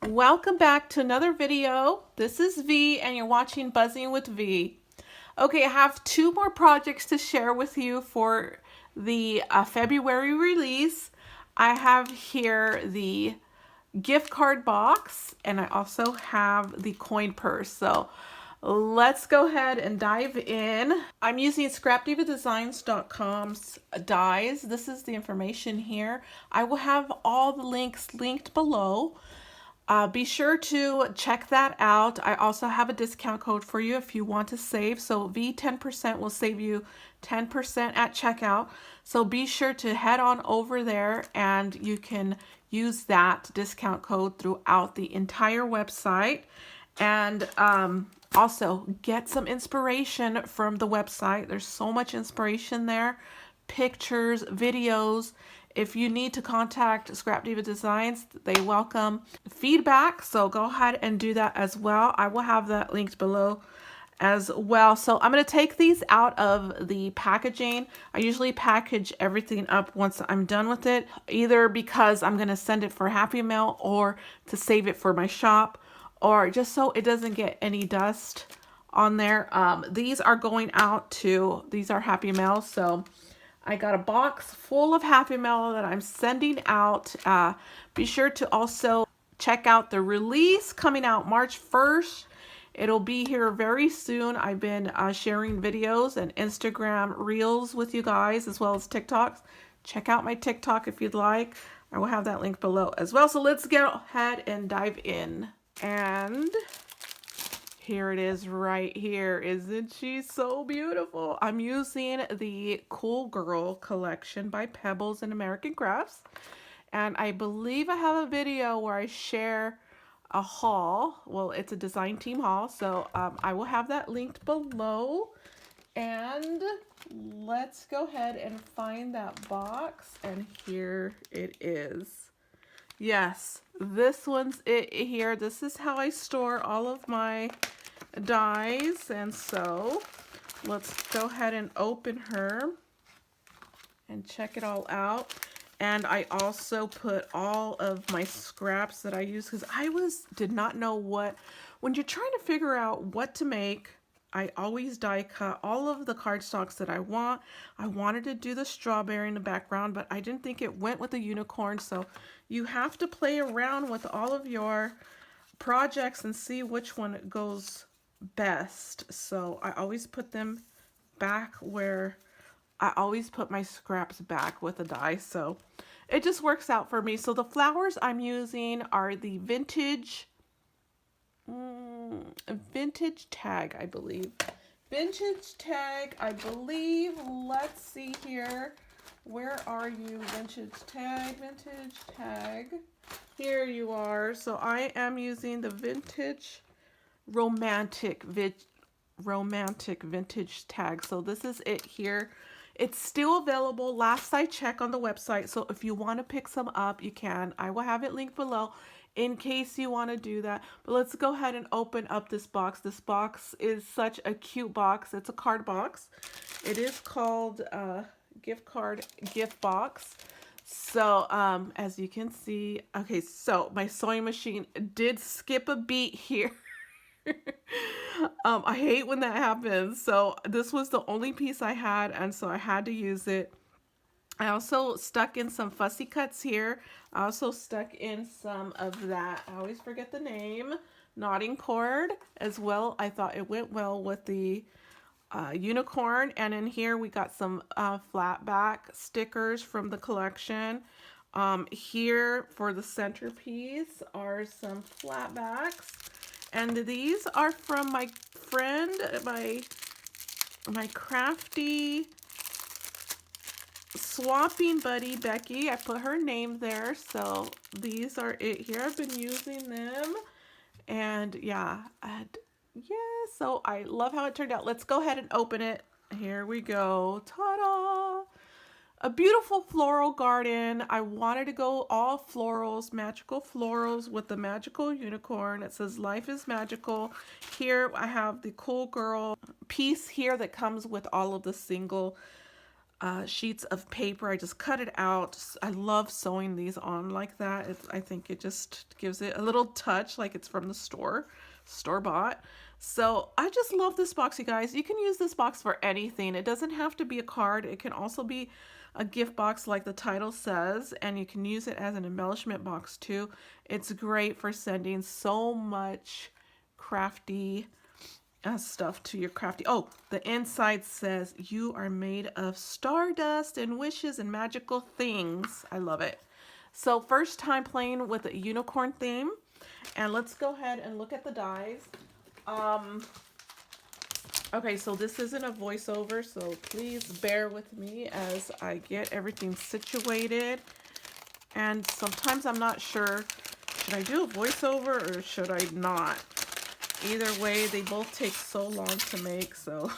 Welcome back to another video. This is V and you're watching Buzzing with V. Okay, I have two more projects to share with you for the February release. I have here the gift card box and I also have the coin purse. So let's go ahead and dive in. I'm using scrapdivadesigns.com's dies. This is the information here. I will have all the links linked below. Be sure to check that out. I also have a discount code for you if you want to save. So V10% will save you 10% at checkout. So be sure to head on over there and you can use that discount code throughout the entire website. And also get some inspiration from the website. There's so much inspiration there. Pictures, videos. If you need to contact Scrapdiva Designs, they welcome feedback, so go ahead and do that as well. I will have that linked below as well. So I'm going to take these out of the packaging. I usually package everything up once I'm done with it, either because I'm going to send it for Happy Mail or to save it for my shop, or just so it doesn't get any dust on there. These are going out to, these are Happy Mail, so I got a box full of Happy Mail that I'm sending out. Be sure to also check out the release coming out March 1st. It'll be here very soon. I've been sharing videos and Instagram reels with you guys as well as TikToks. Check out my TikTok if you'd like. I will have that link below as well. So let's go ahead and dive in. And here it is right here. Isn't she so beautiful? I'm using the Cool Girl collection by Pebbles and American Crafts. And I believe I have a video where I share a haul. Well, it's a design team haul. So I will have that linked below. And let's go ahead and find that box. And here it is. Yes, this one's it here. This is how I store all of my dies, and so let's go ahead and open her and check it all out. And I also put all of my scraps that I use because did not know when you're trying to figure out what to make. I always die cut all of the cardstocks that I want. I wanted to do the strawberry in the background, but I didn't think it went with the unicorn. So you have to play around with all of your projects and see which one goes best. So I always put them back where I always put my scraps back with a die. So it just works out for me. So the flowers I'm using are the vintage tag, I believe. Vintage tag, I believe. Let's see here. Where are you? Vintage tag, vintage tag. Here you are. So I am using the vintage romantic vintage tag. So this is it here. It's still available last I checked on the website. So if you want to pick some up, you can. I will have it linked below in case you want to do that. But let's go ahead and open up this box. This box is such a cute box. It's a card box. It is called gift box. So as you can see, okay, so my sewing machine did skip a beat here. I hate when that happens. So this was the only piece I had, and so I had to use it. I also stuck in some fussy cuts here. I also stuck in some of that, I always forget the name, knotting cord as well. I thought it went well with the unicorn. And in here we got some flat back stickers from the collection. Here for the centerpiece are some flat backs. And these are from my friend, my crafty swapping buddy, Becky. I put her name there. So these are it here. I've been using them. And yeah, so I love how it turned out. Let's go ahead and open it. Here we go. Ta-da! A beautiful floral garden. I wanted to go all florals, magical florals with the magical unicorn. It says life is magical. Here I have the Cool Girl piece here that comes with all of the single sheets of paper. I just cut it out. I love sewing these on like that. I think it just gives it a little touch like it's from the store bought. So I just love this box, you guys. You can use this box for anything. It doesn't have to be a card. It can also be a gift box like the title says, and you can use it as an embellishment box too. It's great for sending so much crafty stuff to your crafty. Oh, the inside says you are made of stardust and wishes and magical things. I love it. So first time playing with a unicorn theme, and let's go ahead and look at the dies. Okay, so this isn't a voiceover, so please bear with me as I get everything situated. And sometimes I'm not sure, should I do a voiceover or should I not? Either way, they both take so long to make, so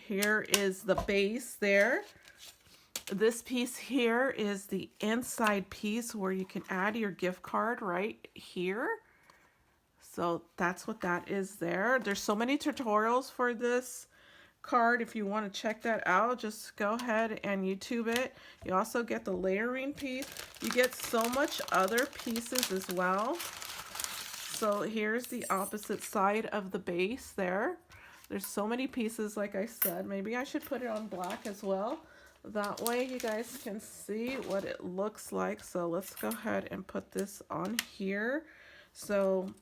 here is the base there. This piece here is the inside piece where you can add your gift card right here. So that's what that is there. There's so many tutorials for this card. If you want to check that out, just go ahead and YouTube it. You also get the layering piece. You get so much other pieces as well. So here's the opposite side of the base there. There's so many pieces, like I said. Maybe I should put it on black as well. That way you guys can see what it looks like. So let's go ahead and put this on here. So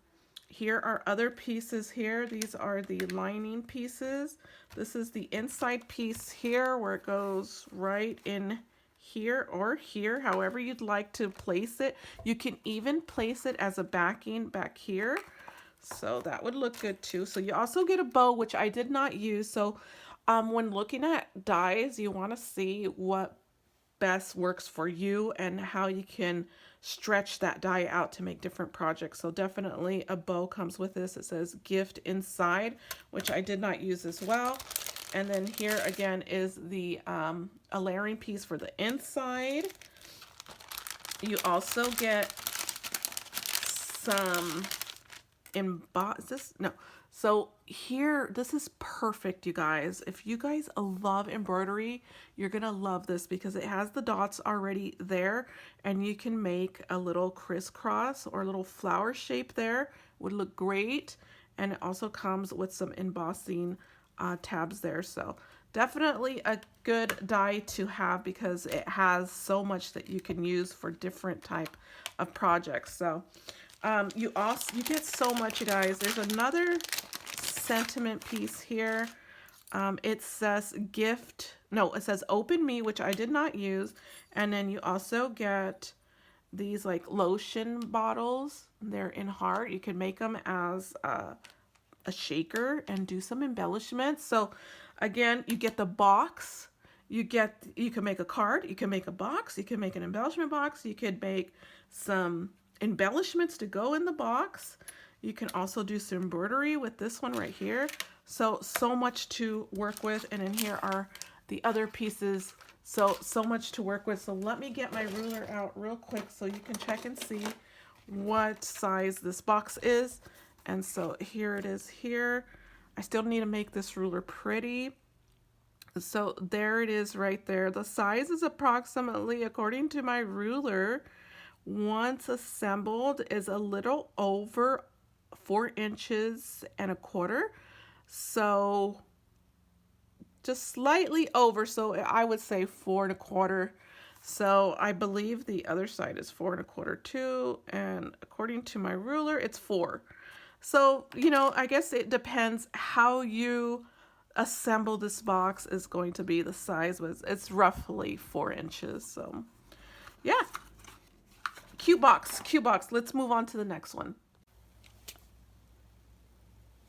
here are other pieces here. These are the lining pieces. This is the inside piece here where it goes right in here or here, however you'd like to place it. You can even place it as a backing back here. So that would look good too. So you also get a bow, which I did not use. So when looking at dies, you want to see what best works for you and how you can stretch that die out to make different projects. So definitely a bow comes with this. It says gift inside, which I did not use as well. And then here again is the a layering piece for the inside. You also get some so here, this is perfect, you guys. If you guys love embroidery, you're gonna love this because it has the dots already there, and you can make a little crisscross or a little flower shape there. Would look great. And it also comes with some embossing tabs there. So definitely a good die to have because it has so much that you can use for different type of projects. So you get so much, you guys. There's another sentiment piece here. It says it says open me, which I did not use. And then you also get these like lotion bottles. They're in heart. You can make them as a shaker and do some embellishments. So again, you get the box. You can make a card, you can make a box, you can make an embellishment box, you could make some embellishments to go in the box. You can also do some embroidery with this one right here. So much to work with. And in here are the other pieces. So much to work with. So let me get my ruler out real quick so you can check and see what size this box is. And so here it is here. I still need to make this ruler pretty. So there it is right there. The size is approximately, according to my ruler, once assembled, is a little over 4 inches and a quarter. So just slightly over. So I would say 4 1/4. So I believe the other side is 4 1/4 too. And according to my ruler, it's 4. So, you know, I guess it depends how you assemble this box is going to be the size, but it's roughly 4 inches. So yeah, cute box. Let's move on to the next one.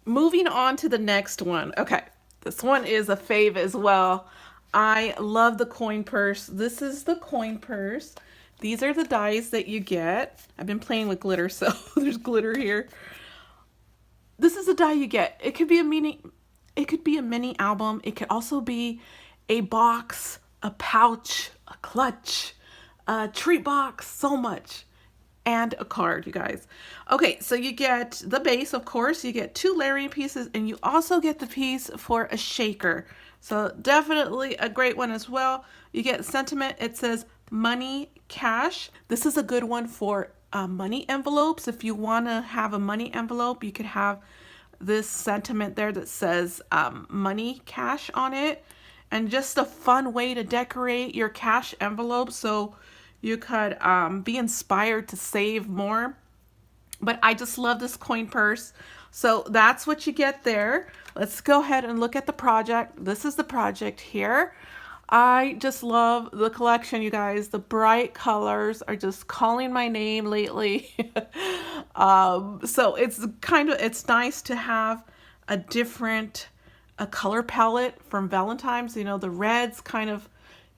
Moving on to the next one. Okay, this one is a fave as well. I love the coin purse. This is the coin purse. These are the dies that you get. I've been playing with glitter, so there's glitter here. This is the die you get. It could be a mini album. It could also be a box, a pouch, a clutch, a treat box, so much. And a card, you guys. Okay, so you get the base, of course. You get 2 layering pieces, and you also get the piece for a shaker. So definitely a great one as well. You get sentiment. It says money cash. This is a good one for money envelopes. If you want to have a money envelope, you could have this sentiment there that says money cash on it. And just a fun way to decorate your cash envelope so you could be inspired to save more. But I just love this coin purse. So that's what you get there. Let's go ahead and look at the project. This is the project here. I just love the collection, you guys. The bright colors are just calling my name lately. So it's nice to have a different color palette from Valentine's. You know, the reds kind of,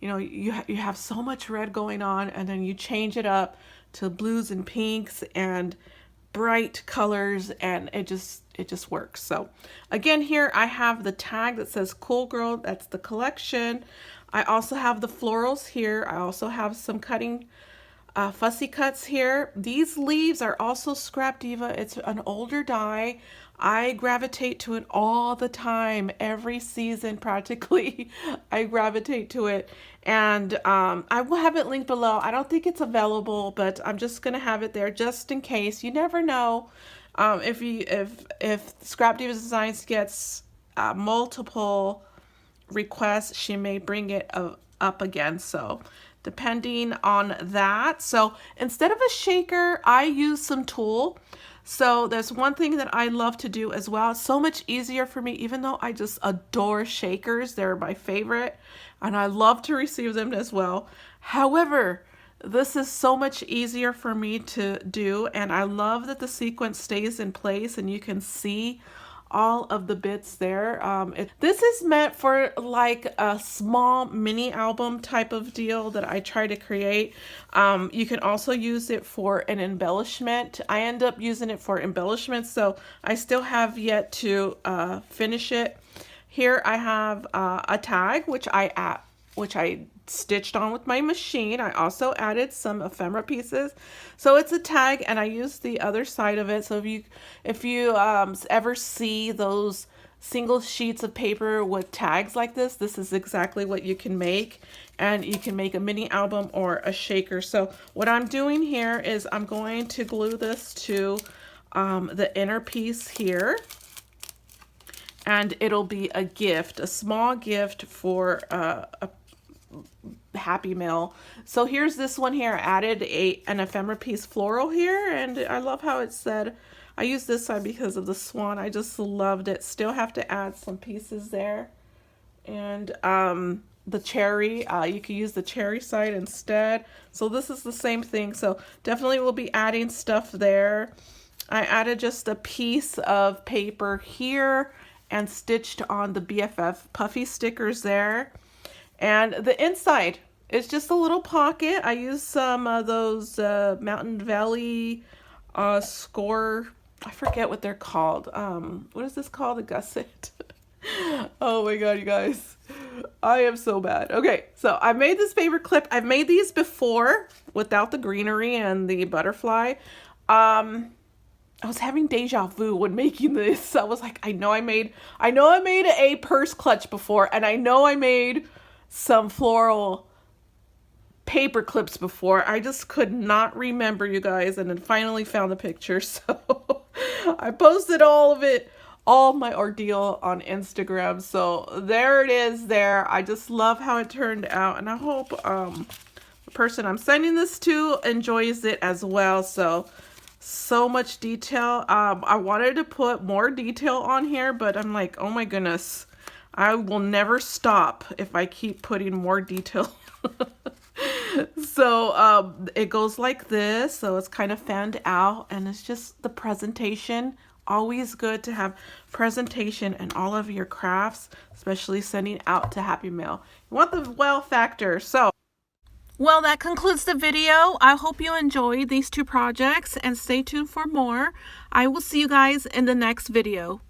you know, you have so much red going on, and then you change it up to blues and pinks and bright colors, and it just works. So again, here I have the tag that says Cool Girl. That's the collection. I also have the florals here. I also have some cutting fussy cuts here. These leaves are also Scrapdiva. It's an older dye. I gravitate to it all the time, every season practically. I gravitate to it, and I will have it linked below. I don't think it's available, but I'm just gonna have it there just in case. You never know. If Scrapdiva Designs gets multiple requests, she may bring it up again. So depending on that. So instead of a shaker, I use some tulle. So there's one thing that I love to do as well. It's so much easier for me, even though I just adore shakers. They're my favorite, and I love to receive them as well. However, this is so much easier for me to do, and I love that the sequence stays in place and you can see all of the bits there. This is meant for like a small mini album type of deal that I try to create. You can also use it for an embellishment. I end up using it for embellishment, so I still have yet to finish it. Here I have a tag which I stitched on with my machine. I also added some ephemera pieces. So it's a tag, and I used the other side of it. So if you ever see those single sheets of paper with tags like this is exactly what you can make. And you can make a mini album or a shaker. So what I'm doing here is I'm going to glue this to the inner piece here. And it'll be a gift, a small gift for a Happy Mail. So here's this one here. I added an ephemera piece floral here, and I love how it said, I used this side because of the swan. I just loved it. Still have to add some pieces there. And the cherry, you can use the cherry side instead. So this is the same thing. So definitely we'll be adding stuff there. I added just a piece of paper here and stitched on the BFF puffy stickers there. And the inside is just a little pocket. I used some of those Mountain Valley score, I forget what they're called. What is this called? A gusset? Oh my god, you guys. I am so bad. Okay, so I made this paper clip. I've made these before without the greenery and the butterfly. I was having deja vu when making this. I was like, I know I made a purse clutch before, and I know I made some floral paper clips before. I just could not remember, you guys, and then finally found the picture. So I posted all my ordeal on Instagram. So there it is there. I just love how it turned out, and I hope the person I'm sending this to enjoys it as well. So much detail. I wanted to put more detail on here, but I'm like, oh my goodness, I will never stop if I keep putting more detail. So it goes like this. So it's kind of fanned out, and it's just the presentation. Always good to have presentation in all of your crafts, especially sending out to Happy Mail. You want the wow factor. So, well, that concludes the video. I hope you enjoyed these two projects, and stay tuned for more. I will see you guys in the next video.